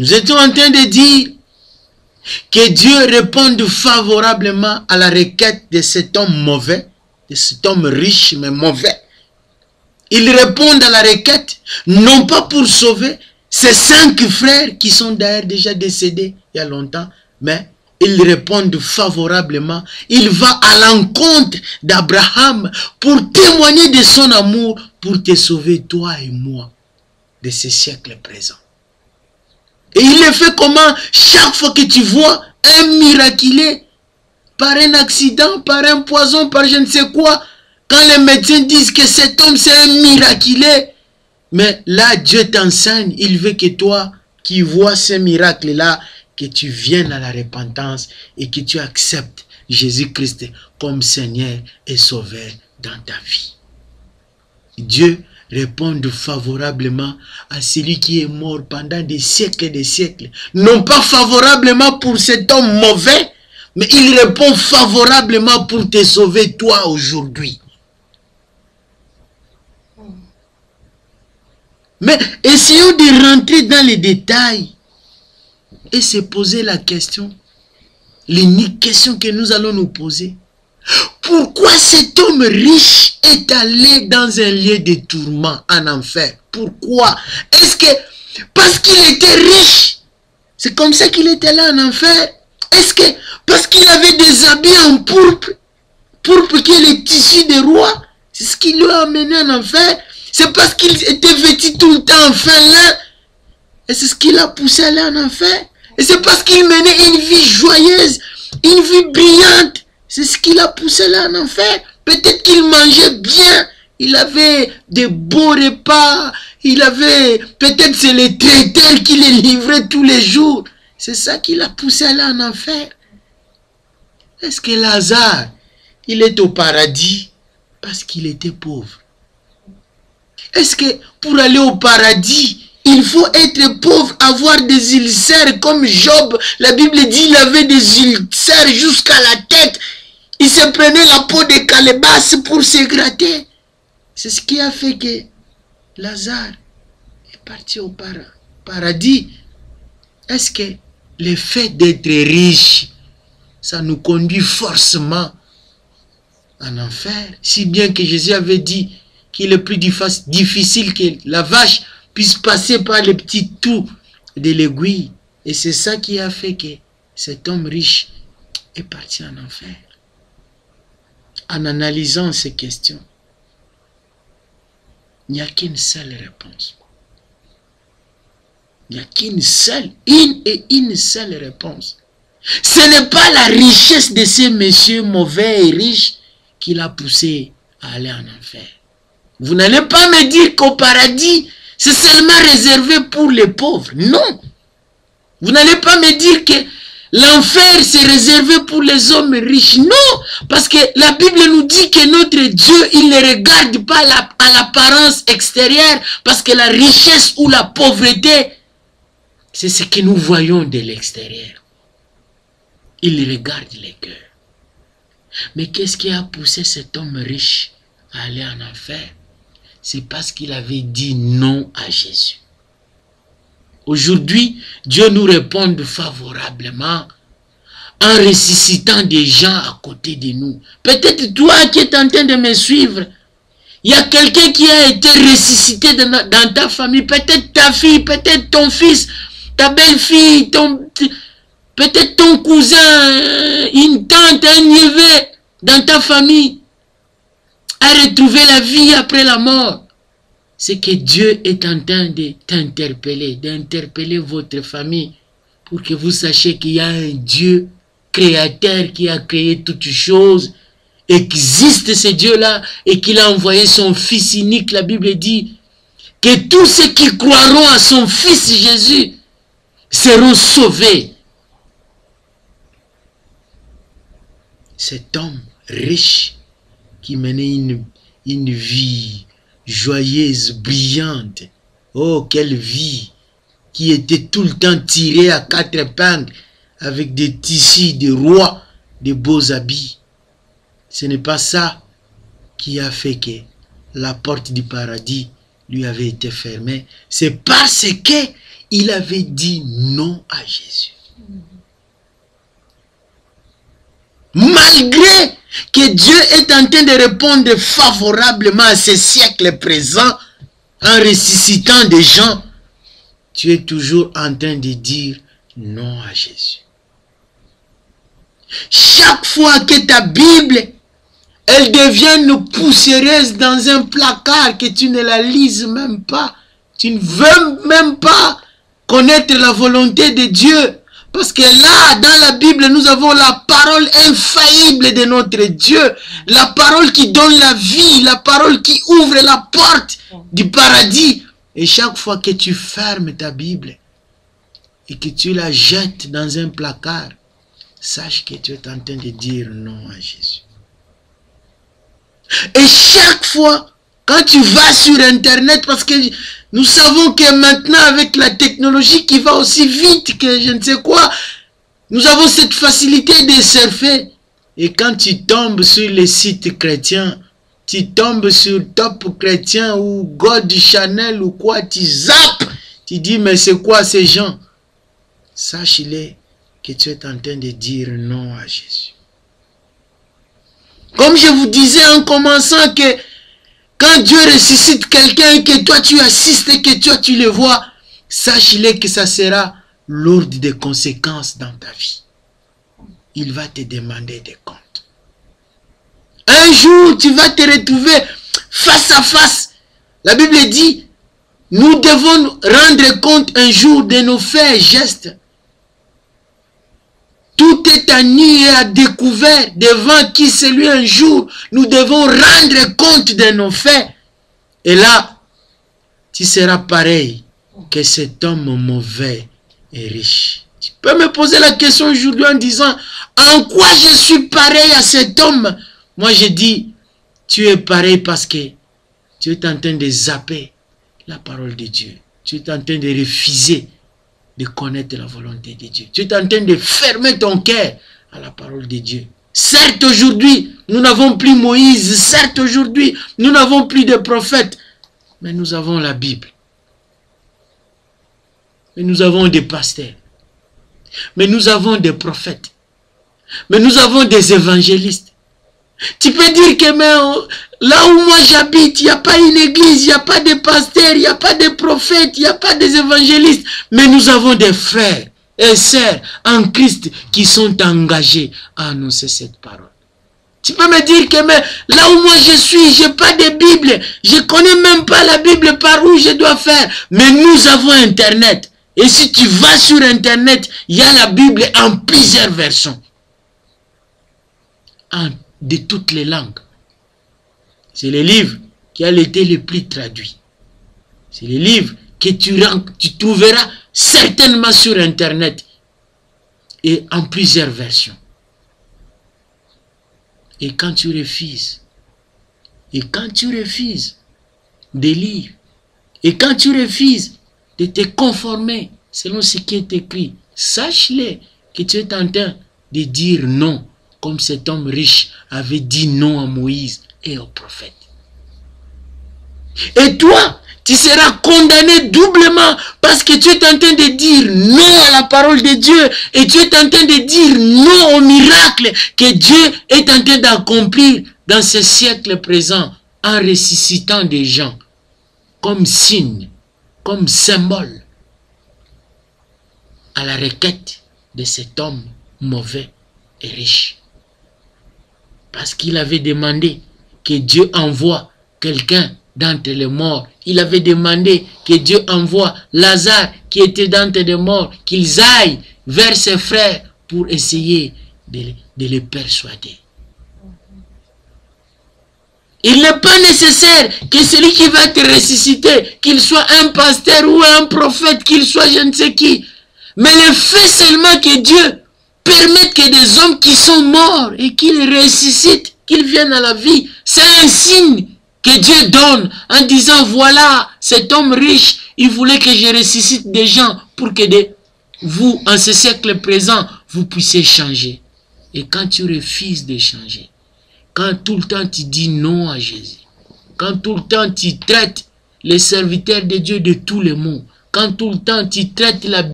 Nous étions en train de dire que Dieu réponde favorablement à la requête de cet homme mauvais, de cet homme riche mais mauvais. Il répond à la requête, non pas pour sauver ses 5 frères qui sont d'ailleurs déjà décédés il y a longtemps, mais il répond favorablement. Il va à l'encontre d'Abraham pour témoigner de son amour, pour te sauver toi et moi de ce siècle présent. Et il le fait comment? Chaque fois que tu vois un miraculé, par un accident, par un poison, par je ne sais quoi, quand les médecins disent que cet homme c'est un miraculé, mais là Dieu t'enseigne, il veut que toi qui vois ce miracle-là, que tu viennes à la repentance et que tu acceptes Jésus-Christ comme Seigneur et Sauveur dans ta vie. Dieu répond favorablement à celui qui est mort pendant des siècles et des siècles. Non pas favorablement pour cet homme mauvais, mais il répond favorablement pour te sauver toi aujourd'hui. Mais essayons de rentrer dans les détails et se poser la question, l'unique question que nous allons nous poser. Pourquoi cet homme riche est allé dans un lieu de tourment, en enfer? Pourquoi? Est-ce que parce qu'il était riche, c'est comme ça qu'il était là en enfer? Est-ce que parce qu'il avait des habits en pourpre qui est le tissu des rois, c'est ce qui lui a amené en enfer? C'est parce qu'il était vêtu tout le temps en fin lin, et c'est ce qui l'a poussé à aller en enfer? Et c'est parce qu'il menait une vie joyeuse, une vie brillante, c'est ce qui l'a poussé là en enfer? Peut-être qu'il mangeait bien, il avait de beaux repas, il avait, peut-être c'est les traiteurs qui les livraient tous les jours. C'est ça qui l'a poussé là en enfer. Est-ce que Lazare, il est au paradis parce qu'il était pauvre? Est-ce que pour aller au paradis, il faut être pauvre, avoir des ulcères comme Job? La Bible dit qu'il avait des ulcères jusqu'à la tête. Il se prenait la peau de calebasse pour se gratter. C'est ce qui a fait que Lazare est parti au paradis. Est-ce que le fait d'être riche, ça nous conduit forcément en enfer? Si bien que Jésus avait dit qu'il est plus difficile que la vache puisse passer par les petits trous de l'aiguille. Et c'est ça qui a fait que cet homme riche est parti en enfer. En analysant ces questions, il n'y a qu'une seule réponse. Il n'y a qu'une seule, une seule réponse. Ce n'est pas la richesse de ces messieurs mauvais et riches qui l'a poussé à aller en enfer. Vous n'allez pas me dire qu'au paradis, c'est seulement réservé pour les pauvres. Non. Vous n'allez pas me dire que l'enfer, c'est réservé pour les hommes riches. Non, parce que la Bible nous dit que notre Dieu, il ne regarde pas à l'apparence extérieure, parce que la richesse ou la pauvreté, c'est ce que nous voyons de l'extérieur. Il regarde les cœurs. Mais qu'est-ce qui a poussé cet homme riche à aller en enfer? C'est parce qu'il avait dit non à Jésus. Aujourd'hui, Dieu nous répond favorablement en ressuscitant des gens à côté de nous. Peut-être toi qui es en train de me suivre, il y a quelqu'un qui a été ressuscité dans ta famille. Peut-être ta fille, peut-être ton fils, ta belle-fille, peut-être ton cousin, une tante, un neveu dans ta famille a retrouvé la vie après la mort. C'est que Dieu est en train de t'interpeller, d'interpeller votre famille pour que vous sachiez qu'il y a un Dieu créateur qui a créé toutes choses. Existe ce Dieu-là et qu'il a envoyé son Fils unique. La Bible dit que tous ceux qui croiront à son Fils Jésus seront sauvés. Cet homme riche qui menait une vie joyeuse, brillante. Oh, quelle vie! Qui était tout le temps tirée à 4 épingles avec des tissus de rois, de beaux habits. Ce n'est pas ça qui a fait que la porte du paradis lui avait été fermée. C'est parce que il avait dit non à Jésus. Malgré que Dieu est en train de répondre favorablement à ce siècle présent, en ressuscitant des gens, tu es toujours en train de dire non à Jésus. Chaque fois que ta Bible, elle devient une poussiéreuse dans un placard, que tu ne la lises même pas, tu ne veux même pas connaître la volonté de Dieu. Parce que là, dans la Bible, nous avons la parole infaillible de notre Dieu. La parole qui donne la vie, la parole qui ouvre la porte du paradis. Et chaque fois que tu fermes ta Bible et que tu la jettes dans un placard, sache que tu es en train de dire non à Jésus. Et chaque fois, quand tu vas sur Internet, parce que nous savons que maintenant, avec la technologie qui va aussi vite que je ne sais quoi, nous avons cette facilité de surfer. Et quand tu tombes sur les sites chrétiens, tu tombes sur Top Chrétien ou God Channel ou quoi, tu zappes, tu dis, mais c'est quoi ces gens? Sache-le que tu es en train de dire non à Jésus. Comme je vous disais en commençant que quand Dieu ressuscite quelqu'un et que toi tu assistes et que toi tu le vois, sache-le que ça sera lourd de conséquences dans ta vie. Il va te demander des comptes. Un jour, tu vas te retrouver face à face. La Bible dit, nous devons rendre compte un jour de nos faits et gestes. Tout est à nu et à découvert devant qui c'est lui un jour. Nous devons rendre compte de nos faits. Et là, tu seras pareil que cet homme mauvais et riche. Tu peux me poser la question aujourd'hui en disant, en quoi je suis pareil à cet homme? Moi je dis, tu es pareil parce que tu es en train de zapper la parole de Dieu. Tu es en train de refuser de connaître la volonté de Dieu. Tu es en train de fermer ton cœur à la parole de Dieu. Certes, aujourd'hui, nous n'avons plus Moïse. Certes, aujourd'hui, nous n'avons plus de prophètes. Mais nous avons la Bible. Mais nous avons des pasteurs. Mais nous avons des prophètes. Mais nous avons des évangélistes. Tu peux dire que mais, là où moi j'habite, il n'y a pas une église, il n'y a pas de pasteurs, il n'y a pas de prophètes, il n'y a pas des évangélistes. Mais nous avons des frères et sœurs en Christ qui sont engagés à annoncer cette parole. Tu peux me dire que mais, là où moi je suis, je n'ai pas de Bible. Je ne connais même pas la Bible par où je dois faire. Mais nous avons Internet. Et si tu vas sur Internet, il y a la Bible en plusieurs versions. De toutes les langues. C'est le livre qui a été le plus traduit. C'est le livre que tu trouveras certainement sur Internet et en plusieurs versions. Et quand tu refuses, de lire, et quand tu refuses de te conformer selon ce qui est écrit, sache-le que tu es en train de dire non, comme cet homme riche avait dit non à Moïse et aux prophètes. Et toi, tu seras condamné doublement parce que tu es en train de dire non à la parole de Dieu et tu es en train de dire non au miracle que Dieu est en train d'accomplir dans ce siècle présent en ressuscitant des gens comme signe, comme symbole à la requête de cet homme mauvais et riche. Parce qu'il avait demandé que Dieu envoie quelqu'un d'entre les morts. Il avait demandé que Dieu envoie Lazare qui était d'entre les morts, qu'ils aillent vers ses frères pour essayer de les persuader. Il n'est pas nécessaire que celui qui va te ressusciter, qu'il soit un pasteur ou un prophète, qu'il soit je ne sais qui. Mais le fait seulement que Dieu permettre que des hommes qui sont morts et qu'ils ressuscitent, qu'ils viennent à la vie, c'est un signe que Dieu donne en disant voilà, cet homme riche, il voulait que je ressuscite des gens pour que vous, en ce siècle présent, vous puissiez changer. Et quand tu refuses de changer, quand tout le temps tu dis non à Jésus, quand tout le temps tu traites les serviteurs de Dieu de tous les mots, quand tout le temps tu traites la